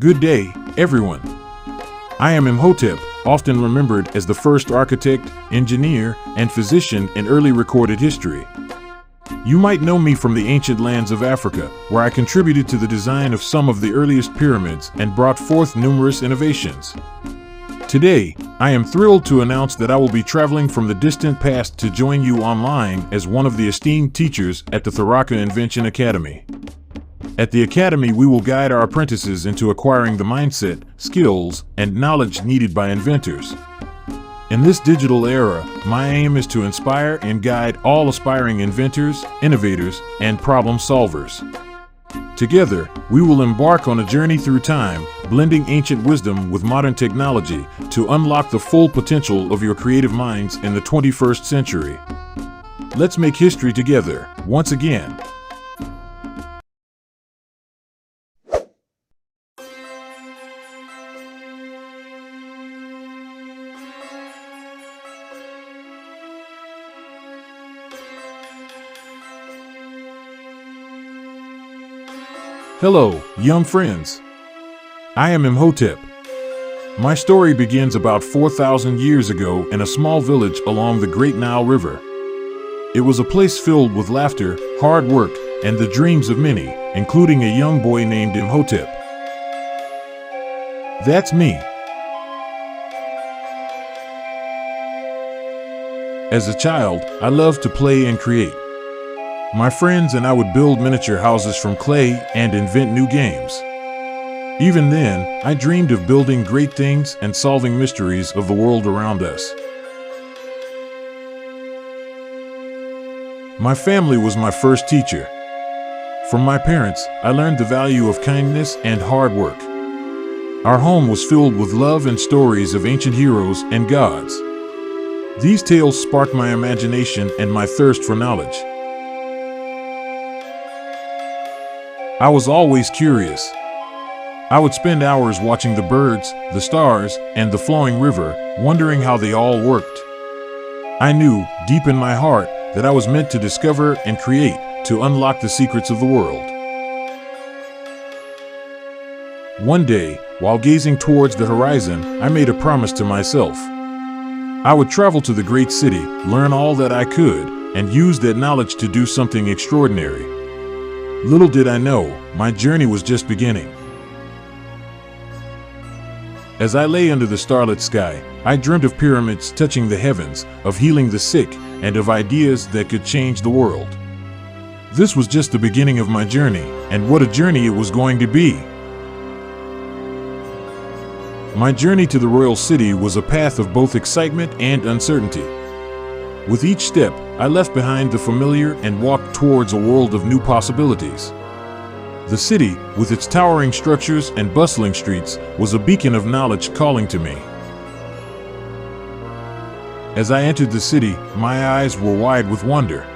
Good day, everyone. I am Imhotep, often remembered as the first architect, engineer, and physician in early recorded history. You might know me from the ancient lands of Africa, where I contributed to the design of some of the earliest pyramids and brought forth numerous innovations. Today, I am thrilled to announce that I will be traveling from the distant past to join you online as one of the esteemed teachers at the Tharaka Invention Academy. At the Academy, we will guide our apprentices into acquiring the mindset, skills, and knowledge needed by inventors. In this digital era, my aim is to inspire and guide all aspiring inventors, innovators, and problem solvers. Together, we will embark on a journey through time, blending ancient wisdom with modern technology to unlock the full potential of your creative minds in the 21st century. Let's make history together, once again. Hello, young friends. I am Imhotep. My story begins about 4,000 years ago in a small village along the Great Nile River. It was a place filled with laughter, hard work, and the dreams of many, including a young boy named Imhotep. That's me. As a child, I loved to play and create. My friends and I would build miniature houses from clay and invent new games. Even then, I dreamed of building great things and solving mysteries of the world around us. My family was my first teacher. From my parents, I learned the value of kindness and hard work. Our home was filled with love and stories of ancient heroes and gods. These tales sparked my imagination and my thirst for knowledge. I was always curious. I would spend hours watching the birds, the stars, and the flowing river, wondering how they all worked. I knew, deep in my heart, that I was meant to discover and create, to unlock the secrets of the world. One day, while gazing towards the horizon, I made a promise to myself. I would travel to the great city, learn all that I could, and use that knowledge to do something extraordinary. Little did I know, my journey was just beginning. As I lay under the starlit sky, I dreamt of pyramids touching the heavens, of healing the sick, and of ideas that could change the world. This was just the beginning of my journey, and what a journey it was going to be. My journey to the royal city was a path of both excitement and uncertainty. With each step, I left behind the familiar and walked towards a world of new possibilities. The city, with its towering structures and bustling streets, was a beacon of knowledge calling to me. As I entered the city, my eyes were wide with wonder.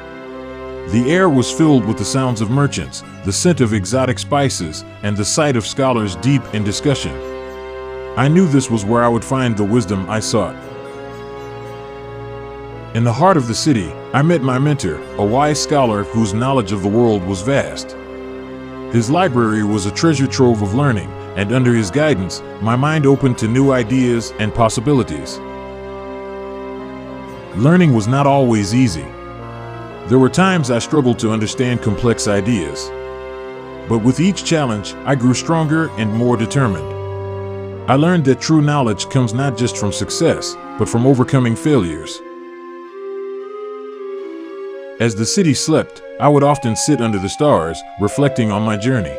The air was filled with the sounds of merchants, the scent of exotic spices, and the sight of scholars deep in discussion. I knew this was where I would find the wisdom I sought. In the heart of the city, I met my mentor, a wise scholar whose knowledge of the world was vast. His library was a treasure trove of learning, and under his guidance, my mind opened to new ideas and possibilities. Learning was not always easy. There were times I struggled to understand complex ideas. But with each challenge, I grew stronger and more determined. I learned that true knowledge comes not just from success, but from overcoming failures. As the city slept, I would often sit under the stars, reflecting on my journey.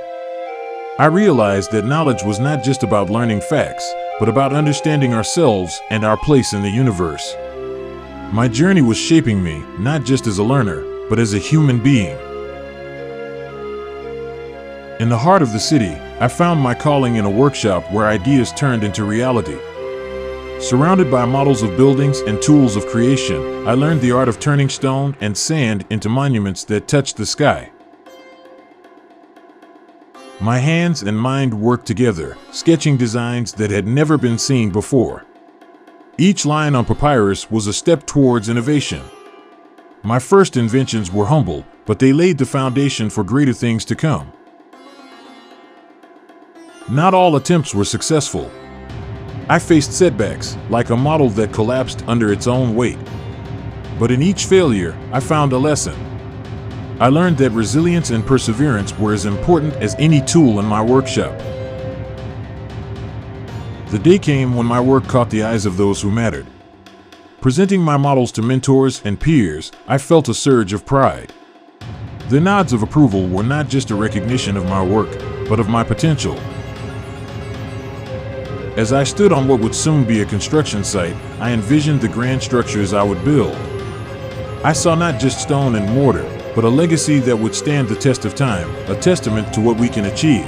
I realized that knowledge was not just about learning facts, but about understanding ourselves and our place in the universe. My journey was shaping me, not just as a learner, but as a human being. In the heart of the city, I found my calling in a workshop where ideas turned into reality. Surrounded by models of buildings and tools of creation, I learned the art of turning stone and sand into monuments that touched the sky. My hands and mind worked together, sketching designs that had never been seen before. Each line on papyrus was a step towards innovation. My first inventions were humble, but they laid the foundation for greater things to come. Not all attempts were successful. I faced setbacks, like a model that collapsed under its own weight. But in each failure, I found a lesson. I learned that resilience and perseverance were as important as any tool in my workshop. The day came when my work caught the eyes of those who mattered. Presenting my models to mentors and peers, I felt a surge of pride. The nods of approval were not just a recognition of my work, but of my potential. As I stood on what would soon be a construction site, I envisioned the grand structures I would build. I saw not just stone and mortar, but a legacy that would stand the test of time, a testament to what we can achieve.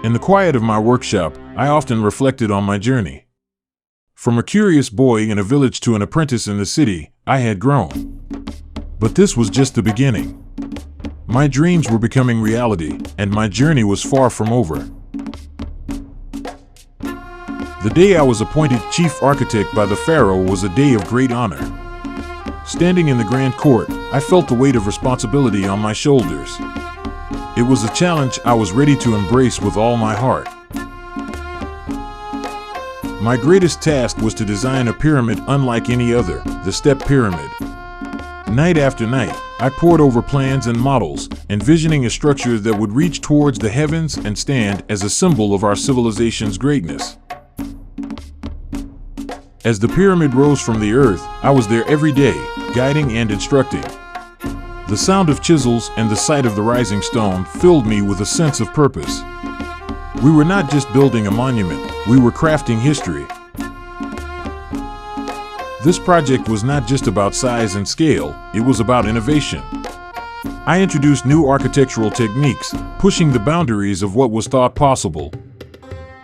In the quiet of my workshop, I often reflected on my journey. From a curious boy in a village to an apprentice in the city, I had grown. But this was just the beginning. My dreams were becoming reality, and my journey was far from over. The day I was appointed chief architect by the pharaoh was a day of great honor. Standing in the grand court, I felt the weight of responsibility on my shoulders. It was a challenge I was ready to embrace with all my heart. My greatest task was to design a pyramid unlike any other, the step pyramid. Night after night, I pored over plans and models, envisioning a structure that would reach towards the heavens and stand as a symbol of our civilization's greatness. As the pyramid rose from the earth, I was there every day, guiding and instructing. The sound of chisels and the sight of the rising stone filled me with a sense of purpose. We were not just building a monument, we were crafting history. This project was not just about size and scale, it was about innovation. I introduced new architectural techniques, pushing the boundaries of what was thought possible.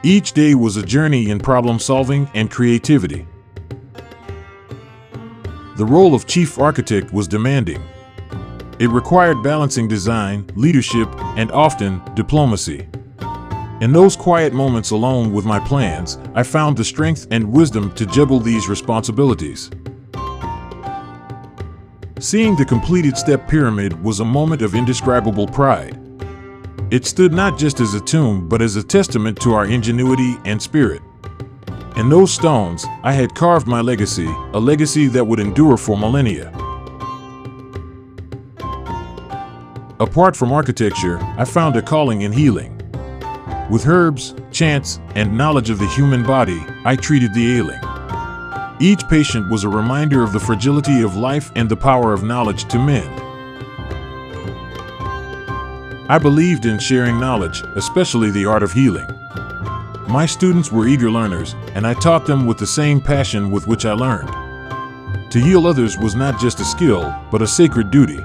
Each day was a journey in problem solving and creativity. The role of chief architect was demanding. It required balancing design, leadership, and often diplomacy. In those quiet moments alone with my plans, I found the strength and wisdom to juggle these responsibilities. Seeing the completed step pyramid was a moment of indescribable pride. It stood not just as a tomb, but as a testament to our ingenuity and spirit. In those stones, I had carved my legacy, a legacy that would endure for millennia. Apart from architecture, I found a calling in healing. With herbs, chants, and knowledge of the human body, I treated the ailing. Each patient was a reminder of the fragility of life and the power of knowledge to mend. I believed in sharing knowledge, especially the art of healing. My students were eager learners, and I taught them with the same passion with which I learned. To heal others was not just a skill, but a sacred duty.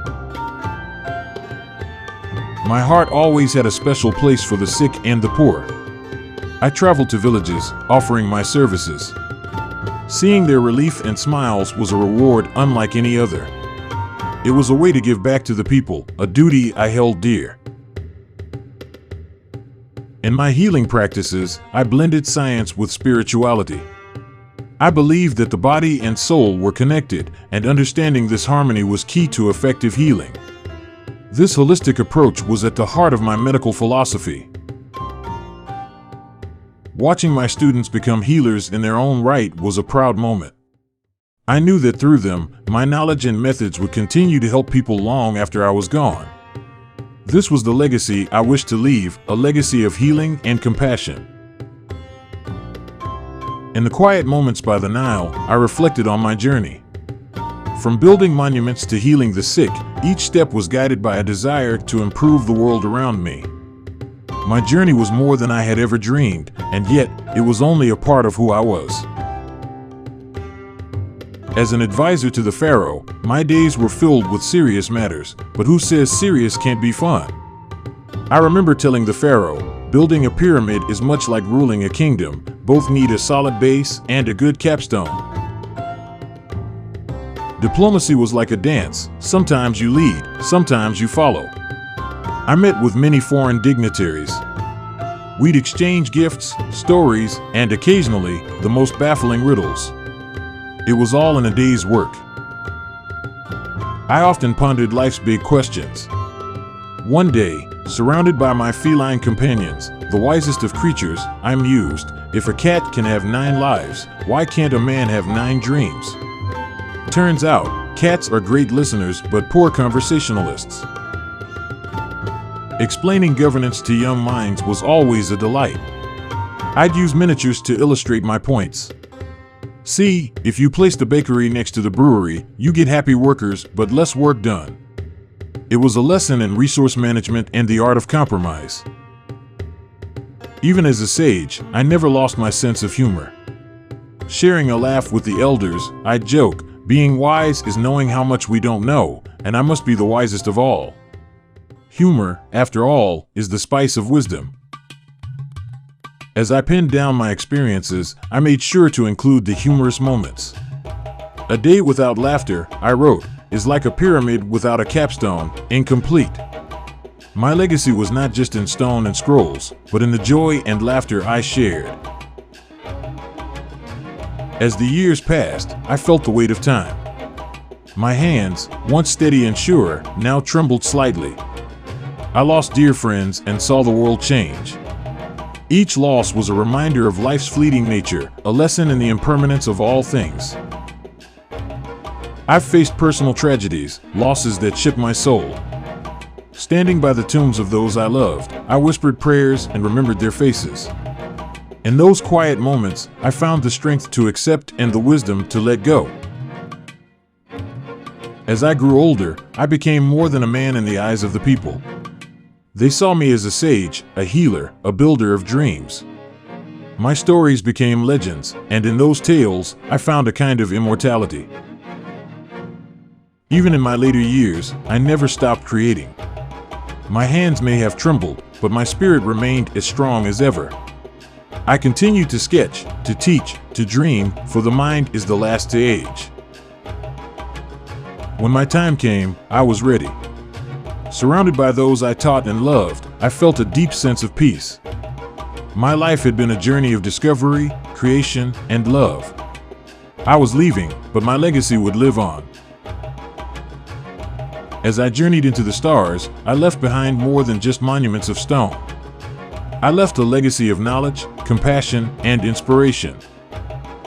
My heart always had a special place for the sick and the poor. I traveled to villages, offering my services. Seeing their relief and smiles was a reward unlike any other. It was a way to give back to the people, a duty I held dear. In my healing practices, I blended science with spirituality. I believed that the body and soul were connected, and understanding this harmony was key to effective healing. This holistic approach was at the heart of my medical philosophy. Watching my students become healers in their own right was a proud moment. I knew that through them, my knowledge and methods would continue to help people long after I was gone. This was the legacy I wished to leave, a legacy of healing and compassion. In the quiet moments by the Nile, I reflected on my journey. From building monuments to healing the sick, each step was guided by a desire to improve the world around me. My journey was more than I had ever dreamed, and yet it was only a part of who I was. As an advisor to the pharaoh, my days were filled with serious matters, but who says serious can't be fun? I remember telling the pharaoh, building a pyramid is much like ruling a kingdom, both need a solid base and a good capstone. Diplomacy was like a dance, sometimes you lead, sometimes you follow. I met with many foreign dignitaries. We'd exchange gifts, stories, and occasionally, the most baffling riddles. It was all in a day's work. I often pondered life's big questions. One day, surrounded by my feline companions, the wisest of creatures, I mused, if a cat can have 9 lives, why can't a man have 9 dreams? Turns out, cats are great listeners but poor conversationalists. Explaining governance to young minds was always a delight. I'd use miniatures to illustrate my points. See, if you place the bakery next to the brewery, you get happy workers but less work done. It was a lesson in resource management and the art of compromise. Even as a sage, I never lost my sense of humor. Sharing a laugh with the elders, I'd joke, being wise is knowing how much we don't know, and I must be the wisest of all. Humor, after all, is the spice of wisdom. As I penned down my experiences, I made sure to include the humorous moments. A day without laughter, I wrote, is like a pyramid without a capstone, incomplete. My legacy was not just in stone and scrolls, but in the joy and laughter I shared. As the years passed, I felt the weight of time. My hands, once steady and sure, now trembled slightly. I lost dear friends and saw the world change. Each loss was a reminder of life's fleeting nature, a lesson in the impermanence of all things. I've faced personal tragedies, losses that shook my soul. Standing by the tombs of those I loved, I whispered prayers and remembered their faces. In those quiet moments, I found the strength to accept and the wisdom to let go. As I grew older, I became more than a man in the eyes of the people. They saw me as a sage, a healer, a builder of dreams. My stories became legends, and in those tales, I found a kind of immortality. Even in my later years, I never stopped creating. My hands may have trembled, but my spirit remained as strong as ever. I continued to sketch, to teach, to dream, for the mind is the last to age. When my time came, I was ready. Surrounded by those I taught and loved, I felt a deep sense of peace. My life had been a journey of discovery, creation, and love. I was leaving, but my legacy would live on. As I journeyed into the stars, I left behind more than just monuments of stone. I left a legacy of knowledge, compassion, and inspiration.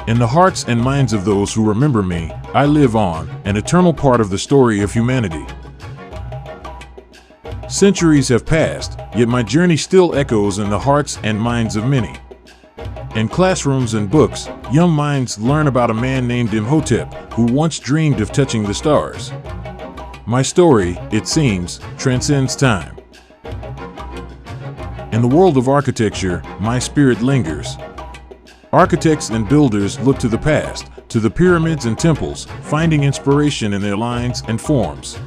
In the hearts and minds of those who remember me, I live on, an eternal part of the story of humanity. Centuries have passed, yet my journey still echoes in the hearts and minds of many. In classrooms and books, young minds learn about a man named Imhotep who once dreamed of touching the stars. My story, it seems, transcends time. In the world of architecture, my spirit lingers. Architects and builders look to the past, to the pyramids and temples, finding inspiration in their lines and forms.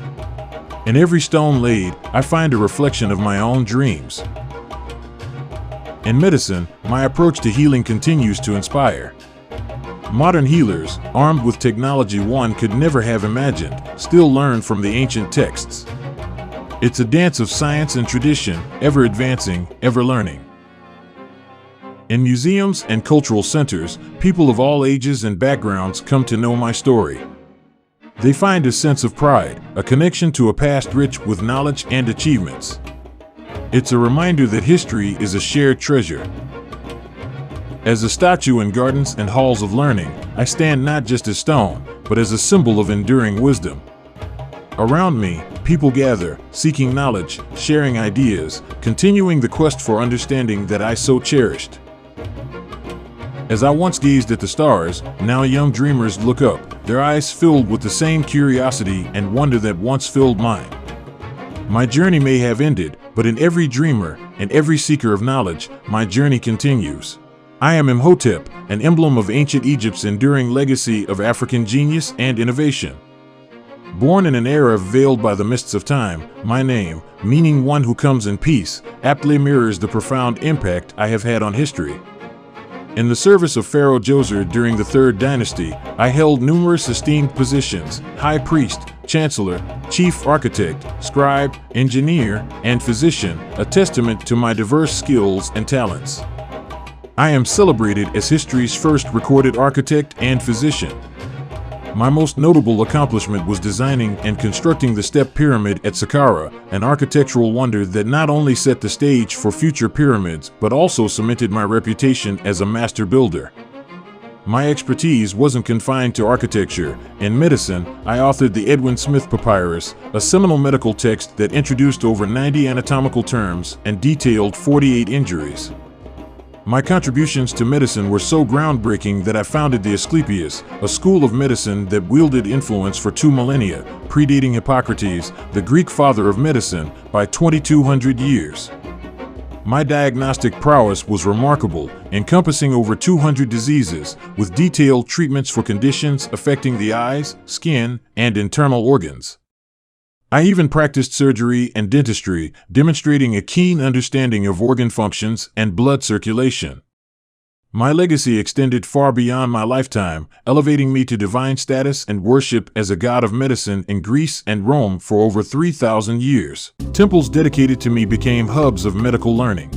In every stone laid, I find a reflection of my own dreams. In medicine, my approach to healing continues to inspire. Modern healers, armed with technology one could never have imagined, still learn from the ancient texts. It's a dance of science and tradition, ever advancing, ever learning. In museums and cultural centers, people of all ages and backgrounds come to know my story. They find a sense of pride, a connection to a past rich with knowledge and achievements. It's a reminder that history is a shared treasure. As a statue in gardens and halls of learning, I stand not just as stone, but as a symbol of enduring wisdom. Around me, people gather, seeking knowledge, sharing ideas, continuing the quest for understanding that I so cherished. As I once gazed at the stars, now young dreamers look up, their eyes filled with the same curiosity and wonder that once filled mine. My journey may have ended, but in every dreamer and every seeker of knowledge, my journey continues. I am Imhotep, an emblem of ancient Egypt's enduring legacy of African genius and innovation. Born in an era veiled by the mists of time, my name, meaning one who comes in peace, aptly mirrors the profound impact I have had on history. In the service of Pharaoh Djoser during the Third Dynasty, I held numerous esteemed positions: high priest, chancellor, chief architect, scribe, engineer, and physician, a testament to my diverse skills and talents. I am celebrated as history's first recorded architect and physician. My most notable accomplishment was designing and constructing the step pyramid at Saqqara, an architectural wonder that not only set the stage for future pyramids, but also cemented my reputation as a master builder. My expertise wasn't confined to architecture. In medicine, I authored the Edwin Smith Papyrus, a seminal medical text that introduced over 90 anatomical terms and detailed 48 injuries. My contributions to medicine were so groundbreaking that I founded the Asclepius, a school of medicine that wielded influence for 2 millennia, predating Hippocrates, the Greek father of medicine, by 2,200 years. My diagnostic prowess was remarkable, encompassing over 200 diseases, with detailed treatments for conditions affecting the eyes, skin, and internal organs. I even practiced surgery and dentistry, demonstrating a keen understanding of organ functions and blood circulation. My legacy extended far beyond my lifetime, elevating me to divine status and worship as a god of medicine in Greece and Rome for over 3,000 years. Temples dedicated to me became hubs of medical learning.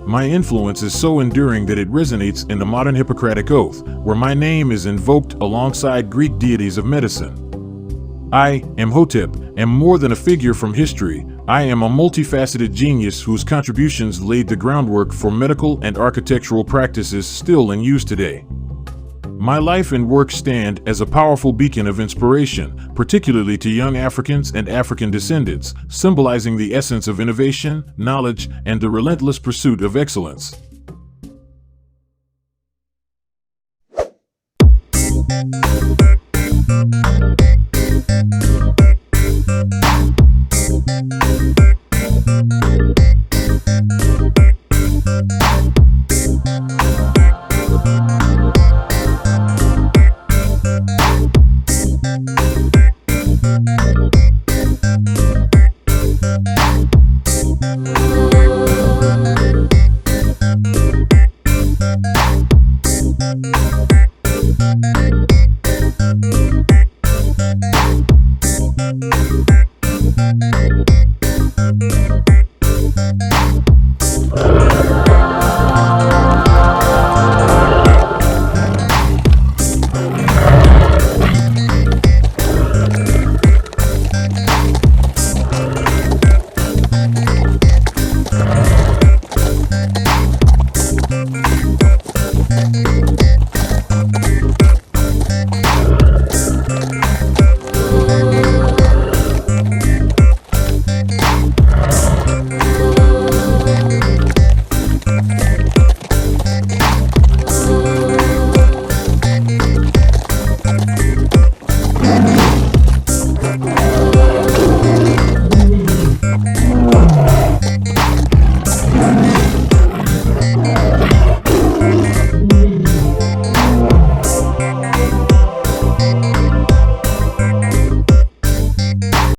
My influence is so enduring that it resonates in the modern Hippocratic Oath, where my name is invoked alongside Greek deities of medicine. I, Imhotep, am more than a figure from history. I am a multifaceted genius whose contributions laid the groundwork for medical and architectural practices still in use today. My life and work stand as a powerful beacon of inspiration, particularly to young Africans and African descendants, symbolizing the essence of innovation, knowledge, and the relentless pursuit of excellence.